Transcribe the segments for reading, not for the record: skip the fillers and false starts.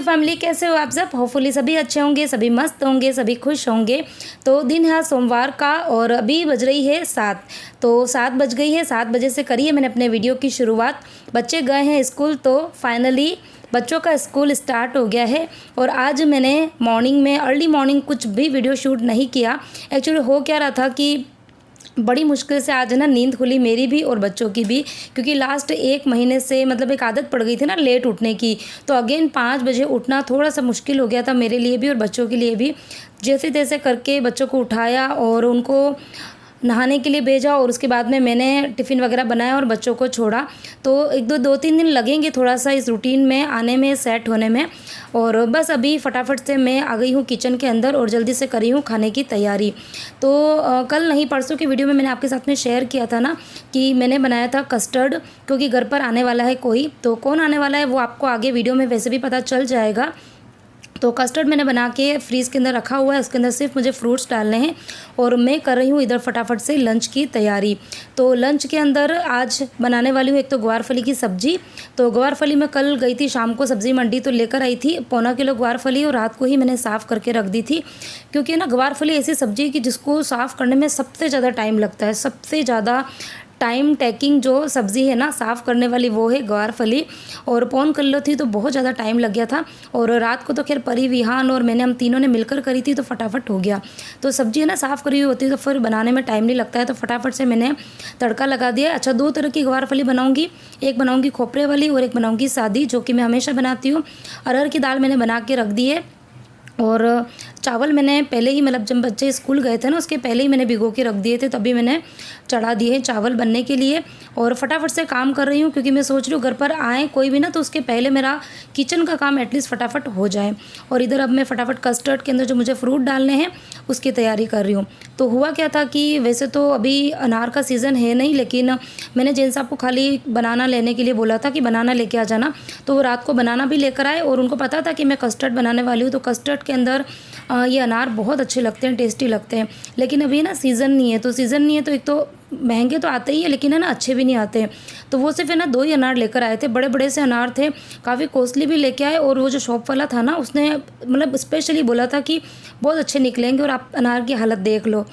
Family, कैसे हो आप सब? होपफुली सभी अच्छे होंगे, सभी मस्त होंगे, सभी खुश होंगे। तो दिन है सोमवार का और अभी बज रही है 7। तो 7 बज गई है। 7 बजे से करी है मैंने अपने वीडियो की शुरुआत। बच्चे गए हैं स्कूल, तो फाइनली बच्चों का स्कूल स्टार्ट हो गया है। और आज मैंने मॉर्निंग में अर्ली मॉर्निंग कुछ भी वीडियो शूट नहीं किया। एक्चुअली हो क्या रहा था कि बड़ी मुश्किल से आज है ना नींद खुली, मेरी भी और बच्चों की भी, क्योंकि लास्ट 1 महीने से मतलब एक आदत पड़ गई थी ना लेट उठने की। तो अगेन 5 बजे उठना थोड़ा सा मुश्किल हो गया था मेरे लिए भी और बच्चों के लिए भी। जैसे तैसे करके बच्चों को उठाया और उनको नहाने के लिए भेजा और उसके बाद में मैंने टिफ़िन वगैरह बनाया और बच्चों को छोड़ा। तो 2-3 दिन लगेंगे थोड़ा सा इस रूटीन में आने में, सेट होने में। और बस अभी फटाफट से मैं आ गई हूँ किचन के अंदर और जल्दी से करी हूँ खाने की तैयारी। तो कल नहीं परसों की वीडियो में मैंने आपके साथ में शेयर किया था ना कि मैंने बनाया था कस्टर्ड, क्योंकि घर पर आने वाला है कोई। तो कौन आने वाला है वो आपको आगे वीडियो में वैसे भी पता चल जाएगा। तो कस्टर्ड मैंने बना के फ्रीज़ के अंदर रखा हुआ है, उसके अंदर सिर्फ मुझे फ्रूट्स डालने हैं और मैं कर रही हूँ इधर फटाफट से लंच की तैयारी। तो लंच के अंदर आज बनाने वाली हूँ एक तो ग्वारफली की सब्ज़ी। तो ग्वारफली मैं कल गई थी शाम को सब्ज़ी मंडी, तो लेकर आई थी 1.25 किलो ग्वारफली और रात को ही मैंने साफ़ करके रख दी थी। क्योंकि ना ग्वारफली ऐसी सब्ज़ी कि जिसको साफ़ करने में सबसे ज़्यादा टाइम लगता है। सबसे ज़्यादा टाइम टेकिंग जो सब्ज़ी है ना साफ़ करने वाली वो है ग्वारफली। और 1.25 किलो थी तो बहुत ज़्यादा टाइम लग गया था। और रात को तो खैर परी, विहान और मैंने, हम तीनों ने मिलकर करी थी तो फटाफट हो गया। तो सब्ज़ी है ना साफ़ करी हुई होती है तो फिर बनाने में टाइम नहीं लगता है। तो फटाफट से मैंने तड़का लगा दिया। अच्छा, 2 तरह की ग्वारफली बनाऊँगी, एक बनाऊँगी खोपरे वाली और एक बनाऊँगी सादी, जो कि मैं हमेशा बनाती हूँ। अरहर की दाल मैंने बना के रख दी है और चावल मैंने पहले ही, मतलब जब बच्चे स्कूल गए थे ना उसके पहले ही मैंने भिगो के रख दिए थे, तभी मैंने चढ़ा दिए चावल बनने के लिए। और फटाफट से काम कर रही हूँ क्योंकि मैं सोच रही हूँ घर पर आए कोई भी ना तो उसके पहले मेरा किचन का काम एटलीस्ट फटाफट हो जाए। और इधर अब मैं फटाफट कस्टर्ड के अंदर जो मुझे फ्रूट डालने हैं उसकी तैयारी कर रही हूँ। तो हुआ क्या था कि वैसे तो अभी अनार का सीज़न है नहीं, लेकिन मैंने जेन साहब को खाली बनाना लेने के लिए बोला था कि बनाना लेके आ जाना। तो वो रात को बनाना भी लेकर आए और उनको पता था कि मैं कस्टर्ड बनाने वाली हूँ। तो कस्टर्ड के अंदर ये अनार बहुत अच्छे लगते हैं, टेस्टी लगते हैं। लेकिन अभी ना सीज़न नहीं है, तो सीज़न नहीं है तो एक तो महंगे तो आते ही है, लेकिन है ना अच्छे भी नहीं आते हैं। तो वो सिर्फ है ना 2 ही अनार लेकर आए थे, बड़े बड़े से अनार थे, काफ़ी कॉस्टली भी लेके आए। और वो जो शॉप वाला था ना उसने मतलब स्पेशली बोला था कि बहुत अच्छे निकलेंगे और आप अनार की हालत देख लो।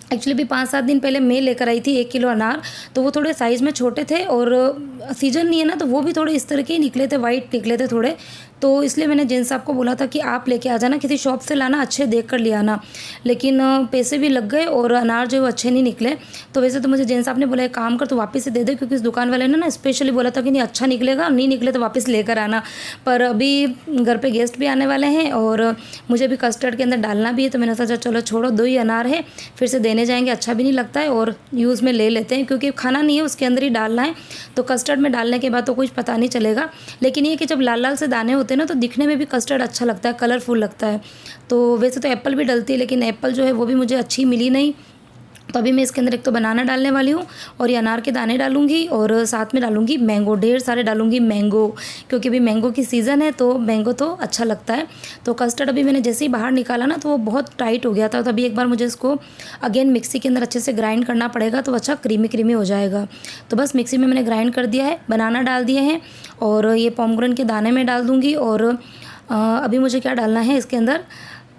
एक्चुअली भी 5-7 दिन पहले मैं लेकर आई थी 1 किलो अनार, तो वो थोड़े साइज़ में छोटे थे और सीजन नहीं है ना तो वो भी थोड़े इस तरह के ही निकले थे, वाइट निकले थे थोड़े। तो इसलिए मैंने जेन साहब को बोला था कि आप लेके आ जाना, किसी शॉप से लाना, अच्छे देख कर ले आना। लेकिन पैसे भी लग गए और अनार जो है वो अच्छे नहीं निकले। तो वैसे तो मुझे जेन साहब ने बोला एक काम कर तो वापस से दे दे, क्योंकि इस दुकान वाले ने ना स्पेशली बोला था कि नहीं अच्छा निकलेगा, नहीं निकले तो वापस लेकर आना। पर अभी घर पे गेस्ट भी आने वाले हैं और मुझे भी कस्टर्ड के अंदर डालना भी है, तो मैंने सोचा चलो छोड़ो 2 ही अनार है, फिर से देने जाएंगे, अच्छा भी नहीं लगता है और यूज़ में ले लेते हैं, क्योंकि खाना नहीं है उसके अंदर ही डालना है। तो कस्टर्ड में डालने के बाद तो कुछ पता नहीं चलेगा। लेकिन ये कि जब लाल लाल से दाने होते हैं ना तो दिखने में भी कस्टर्ड अच्छा लगता है, कलरफुल लगता है। तो वैसे तो एप्पल भी डलती है, लेकिन एप्पल जो है वो भी मुझे अच्छी मिली नहीं। तो अभी मैं इसके अंदर एक तो बनाना डालने वाली हूँ और ये अनार के दाने डालूंगी और साथ में डालूंगी मैंगो, ढेर सारे डालूंगी मैंगो, क्योंकि अभी मैंगो की सीज़न है तो मैंगो तो अच्छा लगता है। तो कस्टर्ड अभी मैंने जैसे ही बाहर निकाला ना तो वो बहुत टाइट हो गया था, तो अभी एक बार मुझे इसको अगेन मिक्सी के अंदर अच्छे से ग्राइंड करना पड़ेगा तो अच्छा क्रीमी क्रीमी हो जाएगा। तो बस मिक्सी में मैंने ग्राइंड कर दिया है, बनाना डाल दिए हैं और ये पोमेग्रेनेट के दाने में डाल दूँगी। और अभी मुझे क्या डालना है इसके अंदर,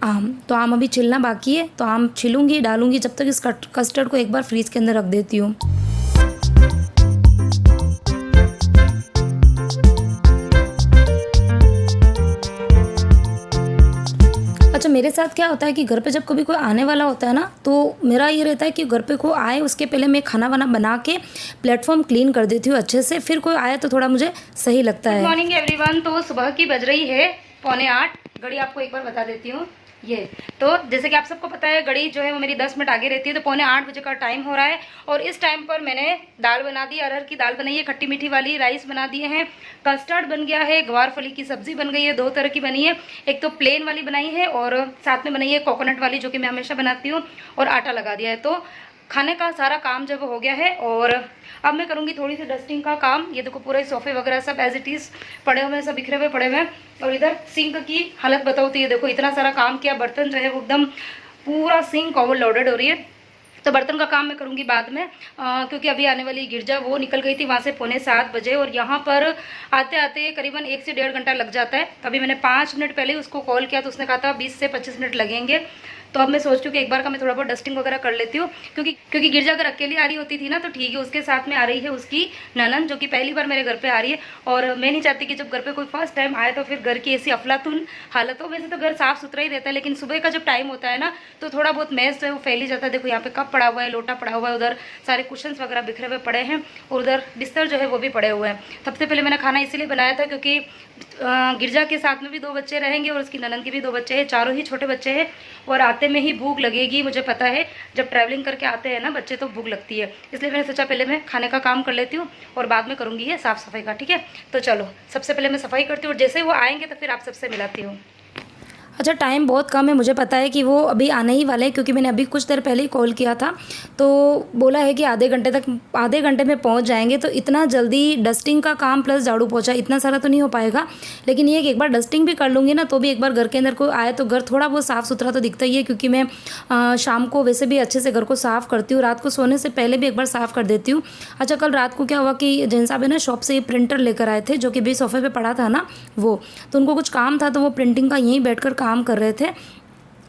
आम। तो आम अभी छिलना बाकी है, तो आम छिलूंगी डालूंगी, जब तक इस कस्टर्ड को एक बार फ्रीज़ के अंदर रख देती हूँ। अच्छा, मेरे साथ क्या होता है कि घर पे जब कभी कोई आने वाला होता है ना तो मेरा ये रहता है कि घर पे कोई आए उसके पहले मैं खाना वाना बना के प्लेटफॉर्म क्लीन कर देती हूँ अच्छे से, फिर कोई आए तो थोड़ा मुझे सही लगता है। Good morning everyone. तो सुबह की बज रही है 7:45, घड़ी आपको एक बार बता देती हूँ ये। तो जैसे कि आप सबको पता है घड़ी जो है वो मेरी 10 मिनट आगे रहती है, तो 7:45 बजे का टाइम हो रहा है। और इस टाइम पर मैंने दाल बना दी, अरहर की दाल बनाई है खट्टी मीठी वाली, राइस बना दिए हैं, कस्टर्ड बन गया है, ग्वारफली की सब्जी बन गई है, 2 तरह की बनी है, एक तो प्लेन वाली बनाई है और साथ में बनाई है कोकोनट वाली जो कि मैं हमेशा बनाती हूँ, और आटा लगा दिया है। तो खाने का सारा काम जब हो गया है और अब मैं करूँगी थोड़ी सी डस्टिंग का काम। ये देखो पूरे सोफे वगैरह सब एज इट इज़ पड़े हुए हैं, सब बिखरे हुए पड़े हुए हैं। और इधर सिंक की हालत बताओ तो ये देखो इतना सारा काम किया, बर्तन जो है वो एकदम पूरा सिंक ओवरलोडेड हो रही है। तो बर्तन का काम मैं करूँगी बाद में, क्योंकि अभी आने वाली गिरजा वो निकल गई थी वहाँ से 6:45 बजे, और यहाँ पर आते आते करीबन 1 से 1.5 घंटा लग जाता है। तभी मैंने 5 मिनट पहले उसको कॉल किया तो उसने कहा था 20 से 25 मिनट लगेंगे। तो अब मैं सोच रही हूँ कि एक बार का मैं थोड़ा बहुत डस्टिंग वगैरह कर लेती हूँ, क्योंकि गिरजा अगर अकेली आ रही होती थी ना तो ठीक है, उसके साथ में आ रही है उसकी ननन, जो कि पहली बार मेरे घर पे आ रही है। और मैं नहीं चाहती कि जब घर पे कोई फर्स्ट टाइम आए तो फिर घर की ऐसी अफलातुन हालत हो। वैसे तो घर साफ सुथरा ही रहता है, लेकिन सुबह का जब टाइम होता है ना तो थोड़ा बहुत मैस जो है वो फैल ही जाता है। देखो यहाँ पे कप पड़ा हुआ है, लोटा पड़ा हुआ है, उधर सारे कुशन्स वगैरह बिखरे हुए पड़े हैं, और उधर बिस्तर जो है वो भी पड़े हुए हैं। सबसे पहले मैंने खाना इसीलिए बनाया था क्योंकि गिरजा के साथ में भी 2 बच्चे रहेंगे और उसकी ननन के भी 2 बच्चे हैं, चारों ही छोटे बच्चे हैं, और आते में ही भूख लगेगी। मुझे पता है जब ट्रैवलिंग करके आते हैं ना बच्चे तो भूख लगती है, इसलिए मैंने सोचा पहले मैं खाने का काम कर लेती हूँ और बाद में करूँगी ये साफ़ सफाई का। ठीक है, तो चलो सबसे पहले मैं सफाई करती हूँ और जैसे ही वो आएंगे तो फिर आप सबसे मिलाती हूँ। अच्छा, टाइम बहुत कम है, मुझे पता है कि वो अभी आने ही वाले हैं, क्योंकि मैंने अभी कुछ देर पहले ही कॉल किया था तो बोला है कि आधे घंटे में पहुंच जाएंगे। तो इतना जल्दी डस्टिंग का काम प्लस झाड़ू पोछा इतना सारा तो नहीं हो पाएगा, लेकिन ये कि एक बार डस्टिंग भी कर लूँगी ना तो भी एक बार घर के अंदर कोई आए तो घर थोड़ा बहुत साफ़ सुथरा तो दिखता ही है, क्योंकि मैं शाम को वैसे भी अच्छे से घर को साफ़ करती हूँ, रात को सोने से पहले भी एक बार साफ़ कर देती हूँ। अच्छा, कल रात को क्या हुआ कि जैन साहब है ना शॉप से प्रिंटर लेकर आए थे, जो कि भी सोफे पर पड़ा था ना वो, तो उनको कुछ काम था तो वो प्रिंटिंग का यहीं बैठ काम कर रहे थे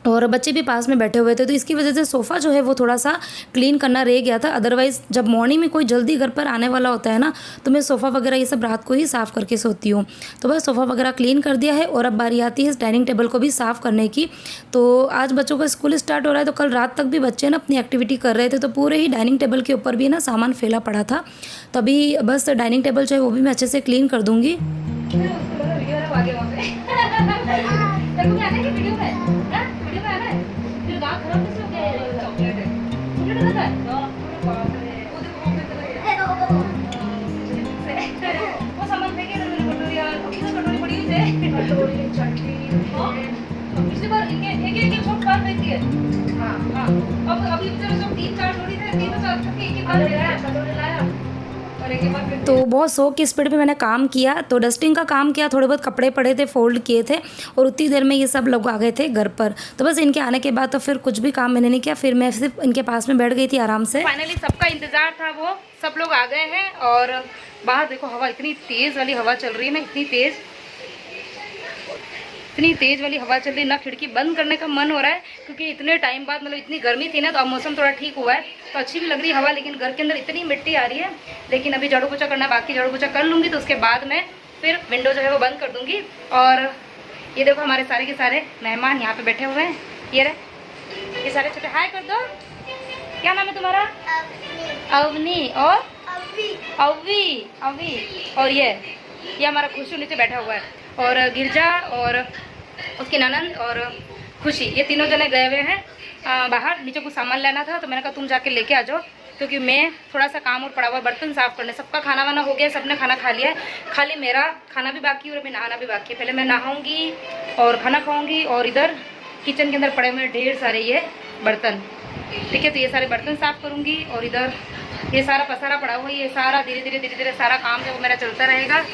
और बच्चे भी पास में बैठे हुए थे, तो इसकी वजह से सोफ़ा जो है वो थोड़ा सा क्लीन करना रह गया था। अदरवाइज़ जब मॉर्निंग में कोई जल्दी घर पर आने वाला होता है ना तो मैं सोफ़ा वगैरह ये सब रात को ही साफ़ करके सोती हूँ। तो बस सोफ़ा वगैरह क्लीन कर दिया है और अब बारी आती है इस डाइनिंग टेबल को भी साफ़ करने की। तो आज बच्चों का स्कूल स्टार्ट हो रहा है, तो कल रात तक भी बच्चे ना अपनी एक्टिविटी कर रहे थे, तो पूरे ही डाइनिंग टेबल के ऊपर भी ना सामान फैला पड़ा था। तो अभी बस डाइनिंग टेबल जो है वो भी मैं अच्छे से क्लीन कर दूँगी। पिछली बार एक शॉट बार फेंक दिए। हाँ हाँ, अब अभी सब 3-4 जोड़ी थे, 3-4 चुके एक बार लाया। तो बहुत शौक की स्पीड पे मैंने काम किया, तो डस्टिंग का काम किया, थोड़े बहुत कपड़े पड़े थे फोल्ड किए थे, और उतनी देर में ये सब लोग आ गए थे घर पर। तो बस इनके आने के बाद तो फिर कुछ भी काम मैंने नहीं किया, फिर मैं सिर्फ इनके पास में बैठ गई थी आराम से। फाइनली सबका इंतजार था, वो सब लोग आ गए हैं और बाहर देखो हवा इतनी तेज़ वाली हवा चल रही है ना, इतनी तेज़ वाली हवा चल रही है ना, खिड़की बंद करने का मन हो रहा है, क्योंकि इतने टाइम बाद मतलब इतनी गर्मी थी ना, तो अब मौसम थोड़ा ठीक हुआ है तो अच्छी भी लग रही है हवा, लेकिन घर के अंदर इतनी मिट्टी आ रही है। लेकिन अभी झाड़ू पोछा करना बाकी, झाड़ू पोछा कर लूँगी तो उसके बाद मैं फिर विंडो जो है वो बंद कर दूँगी। और ये देखो हमारे सारे के सारे मेहमान यहाँ पर बैठे हुए हैं, ये रहे ये सारे छोटे। हाय कर दो, क्या नाम है तुम्हारा? अवनी और अवी। और ये हमारा खुशू नीचे बैठा हुआ है, और गिरजा और उसकी ननंद और खुशी, ये तीनों जने गए हुए हैं बाहर, नीचे कुछ सामान लेना था, तो मैंने कहा तुम जाके लेके आ जाओ, क्योंकि मैं थोड़ा सा काम और पड़ा हुआ, बर्तन साफ़ करने। सबका खाना वाना हो गया, सबने खाना खा लिया है, खाली मेरा खाना भी बाकी है और अभी नहाना भी बाकी है। पहले मैं नहाऊंगी और खाना खाऊंगी, और इधर किचन के अंदर पड़े हुए ढेर सारे ये बर्तन, ठीक है, तो ये सारे बर्तन साफ़ करूँगी, और इधर ये सारा पसारा पड़ा हुआ है, ये सारा धीरे धीरे सारा काम जो मेरा चलता रहेगा।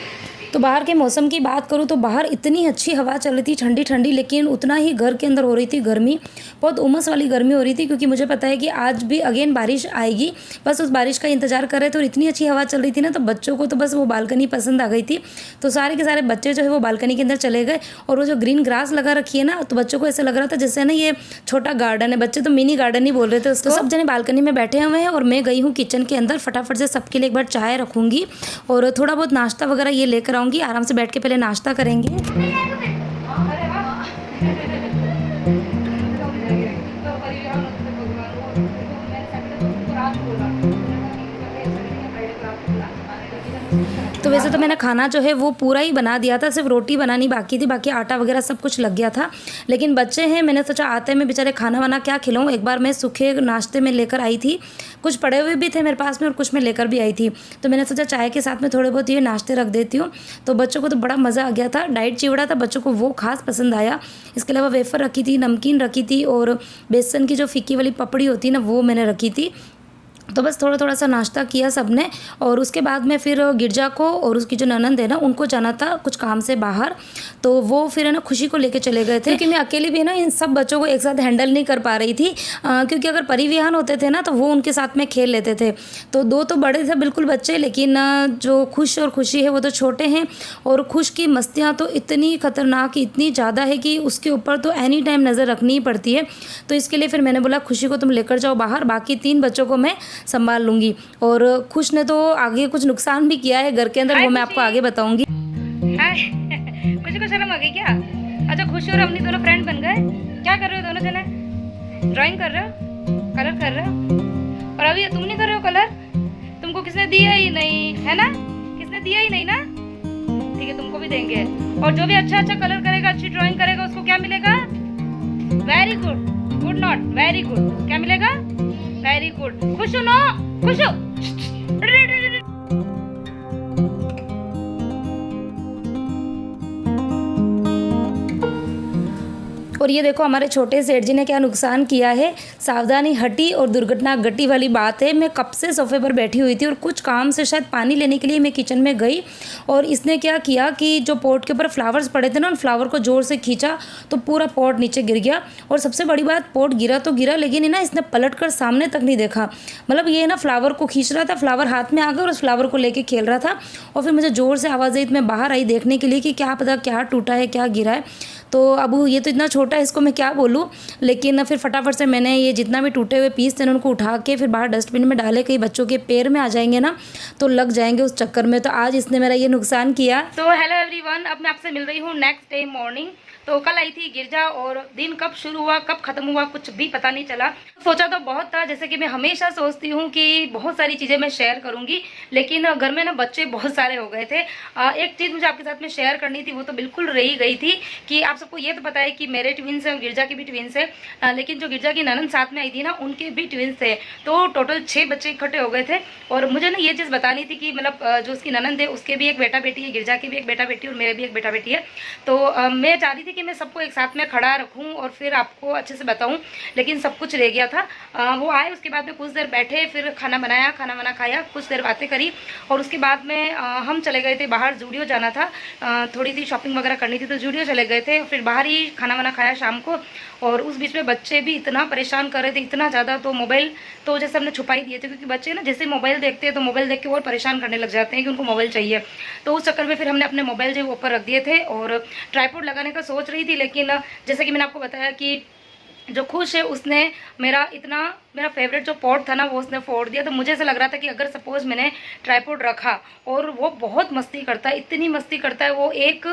तो बाहर के मौसम की बात करूँ तो बाहर इतनी अच्छी हवा चल रही थी, ठंडी ठंडी, लेकिन उतना ही घर के अंदर हो रही थी गर्मी, बहुत उमस वाली गर्मी हो रही थी, क्योंकि मुझे पता है कि आज भी अगेन बारिश आएगी, बस उस बारिश का इंतजार कर रहे थे। और इतनी अच्छी हवा चल रही थी ना, तो बच्चों को तो बस वो बालकनी पसंद आ गई थी, तो सारे के सारे बच्चे जो है वो बालकनी के अंदर चले गए। और वो जो ग्रीन ग्रास लगा रखी है ना, तो बच्चों को ऐसा लग रहा था जैसे ना ये छोटा गार्डन है, बच्चे तो मिनी गार्डन ही बोल रहे थे उसको। तो सब जने बालकनी में बैठे हुए हैं और मैं गई हूँ किचन के अंदर, फटाफट से सबके लिए एक बार चाय रखूँगी और थोड़ा बहुत नाश्ता वगैरह ये लेकर आऊँगी, आराम से बैठ के पहले नाश्ता करेंगे। तो वैसे तो मैंने खाना जो है वो पूरा ही बना दिया था, सिर्फ रोटी बनानी बाकी थी, बाकी आटा वगैरह सब कुछ लग गया था। लेकिन बच्चे हैं, मैंने सोचा आते में बेचारे खाना वाना क्या खिलाऊं। एक बार मैं सूखे नाश्ते में लेकर आई थी, कुछ पड़े हुए भी थे मेरे पास में और कुछ मैं लेकर भी आई थी, तो मैंने सोचा चाय के साथ में थोड़े बहुत ये नाश्ते रख देती हूँ। तो बच्चों को तो बड़ा मज़ा आ गया था, डाइट चिवड़ा था, बच्चों को वो खास पसंद आया। इसके अलावा वेफर रखी थी, नमकीन रखी थी, और बेसन की जो फीकी वाली पपड़ी होती है ना वो मैंने रखी थी। तो बस थोड़ा थोड़ा सा नाश्ता किया सबने। और उसके बाद में फिर गिरजा को और उसकी जो ननंद है ना, उनको जाना था कुछ काम से बाहर, तो वो फिर है ना खुशी को लेके चले गए थे, क्योंकि मैं अकेली भी है ना इन सब बच्चों को एक साथ हैंडल नहीं कर पा रही थी। क्योंकि अगर परिविहान होते थे ना तो वो उनके साथ में खेल लेते थे। तो 2 तो बड़े थे बिल्कुल बच्चे, लेकिन जो खुश और खुशी है वो तो छोटे हैं। और खुश की मस्तियाँ तो इतनी खतरनाक, इतनी ज़्यादा है कि उसके ऊपर तो एनी टाइम नज़र रखनी ही पड़ती है। तो इसके लिए फिर मैंने बोला खुशी को तुम लेकर जाओ बाहर, बाकी 3 बच्चों को मैं संभाल लूँगी। और खुश ने तो आगे कुछ नुकसान भी किया है घर के अंदर, वो मैं आपको आगे बताऊँगी। खुशी को शर्म आ गई क्या? अच्छा, खुशी और अपनी दोनों फ्रेंड बन गए। क्या कर रहे हो दोनों जने? ड्राइंग कर रहे हो, कलर कर रहे हो। और अभी तुम नहीं कर रहे हो कलर? तुमको किसने दिया ही नहीं है ना? किसने दिया ही नहीं ना? ठीक है, तुमको भी देंगे। और जो भी अच्छा अच्छा कलर करेगा, अच्छी ड्राइंग करेगा, उसको क्या मिलेगा? Very good. Good not, very good. क्या मिलेगा? Very good. खुश हो ना? खुश हो। और ये देखो हमारे छोटे सेठ जी ने क्या नुकसान किया है। सावधानी हटी और दुर्घटना घटी वाली बात है। मैं कब से सोफे पर बैठी हुई थी और कुछ काम से शायद पानी लेने के लिए मैं किचन में गई, और इसने क्या किया कि जो पॉट के ऊपर फ्लावर्स पड़े थे ना, उन फ्लावर को ज़ोर से खींचा तो पूरा पॉट नीचे गिर गया। और सबसे बड़ी बात, पॉट गिरा तो गिरा, लेकिन ना इसने पलट कर सामने तक नहीं देखा। मतलब ये ना फ्लावर को खींच रहा था, फ्लावर हाथ में आ गया और उस फ्लावर को लेके खेल रहा था। और फिर मुझे ज़ोर से आवाज़ आई तो मैं बाहर आई देखने के लिए कि क्या पता क्या टूटा है, क्या गिरा है। तो अब ये तो इतना छोटा है, इसको मैं क्या बोलूँ। लेकिन फिर फटाफट से मैंने ये जितना भी टूटे हुए पीस थे उनको उठा के फिर बाहर डस्टबिन में डाले, कहीं बच्चों के पैर में आ जाएंगे ना तो लग जाएंगे उस चक्कर में। तो आज इसने मेरा ये नुकसान किया। तो हेलो एवरीवन, अब मैं आपसे मिल रही हूँ नेक्स्ट डे मॉर्निंग। तो कल आई थी गिरजा और दिन कब शुरू हुआ कब खत्म हुआ कुछ भी पता नहीं चला। सोचा तो बहुत था, जैसे कि मैं हमेशा सोचती हूँ कि बहुत सारी चीज़ें मैं शेयर करूँगी, लेकिन घर में ना बच्चे बहुत सारे हो गए थे। एक चीज़ मुझे आपके साथ में शेयर करनी थी, वो तो बिल्कुल रही गई थी कि आप सबको ये तो पता है कि मेरे ट्विंस हैं और गिरजा के भी ट्विंस है, लेकिन जो गिरजा की ननंद साथ में आई थी ना, उनके भी ट्विंस थे। तो टोटल 6 बच्चे इकट्ठे हो गए थे। और मुझे ना ये चीज़ बतानी थी कि मतलब जो उसकी ननंद है उसके भी एक बेटा बेटी है, गिरजा के भी एक बेटा बेटी और मेरे भी एक बेटा बेटी है। तो मैं चाह रही थी कि मैं सबको एक साथ में खड़ा रखूं और फिर आपको अच्छे से बताऊं, लेकिन सब कुछ रह गया था। वो आए, उसके बाद में कुछ देर बैठे, फिर खाना बनाया, खाना वाना खाया, कुछ देर बातें करी और उसके बाद में हम चले गए थे बाहर। जूडियो जाना था, थोड़ी सी शॉपिंग वगैरह करनी थी, तो जूडियो चले गए थे। फिर बाहर ही खाना वाना खाया शाम को। और उस बीच में बच्चे भी इतना परेशान कर रहे थे, इतना ज़्यादा। तो मोबाइल तो जैसे हमने छुपा ही दिए थे, क्योंकि बच्चे ना जैसे मोबाइल देखते हैं तो मोबाइल देख के और परेशान करने लग जाते हैं कि उनको मोबाइल चाहिए। तो उस चक्कर में फिर हमने अपने मोबाइल जो ऊपर रख दिए थे और ट्राइपॉड लगाने का सोच रही थी, लेकिन जैसे कि मैंने आपको बताया कि जो खुश है उसने मेरा फेवरेट जो पॉट था ना वो उसने फोड़ दिया। तो मुझे ऐसा लग रहा था कि अगर सपोज मैंने ट्राइपॉड रखा, और वो बहुत मस्ती करता है, इतनी मस्ती करता है, वो एक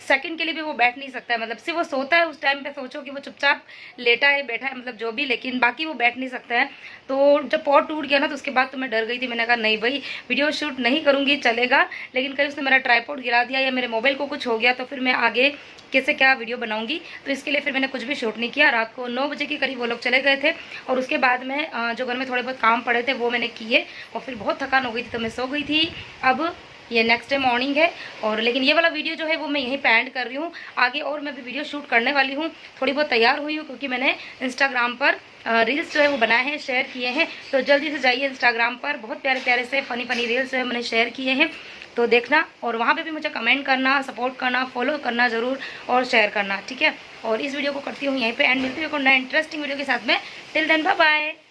सेकंड के लिए भी वो बैठ नहीं सकता है। मतलब सिर्फ वो सोता है उस टाइम पे, सोचो कि वो चुपचाप लेटा है बैठा है मतलब जो भी, लेकिन बाकी वो बैठ नहीं सकता है। तो जब पॉट टूट गया ना तो उसके बाद तो मैं डर गई थी। मैंने कहा नहीं भाई, वीडियो शूट नहीं करूँगी चलेगा, लेकिन कहीं उसने मेरा ट्राइपॉड गिरा दिया या मेरे मोबाइल को कुछ हो गया तो फिर मैं आगे कैसे क्या वीडियो बनाऊंगी। तो इसके लिए फिर मैंने कुछ भी शूट नहीं किया। रात को 9 बजे के करीब वो लोग चले गए थे और उसके बाद में जो घर में थोड़े बहुत काम पड़े थे वो मैंने किए और फिर बहुत थकान हो गई थी तो मैं सो गई थी। अब ये नेक्स्ट डे मॉर्निंग है और लेकिन ये वाला वीडियो जो है वो मैं यहीं पे एंड कर रही हूँ। आगे और मैं भी वीडियो शूट करने वाली हूँ। थोड़ी बहुत तैयार हुई हूँ क्योंकि मैंने इंस्टाग्राम पर रील्स जो है वो बनाए हैं, शेयर किए हैं। तो जल्दी से जाइए इंस्टाग्राम पर, बहुत प्यारे प्यारे से फनी रील्स जो है मैंने शेयर किए हैं, तो देखना। और वहाँ पे भी मुझे कमेंट करना, सपोर्ट करना, फॉलो करना ज़रूर और शेयर करना, ठीक है। और इस वीडियो को करती हूँ यहीं पे एंड। मिलती हूँ नए इंटरेस्टिंग वीडियो के साथ में। Till then bye bye.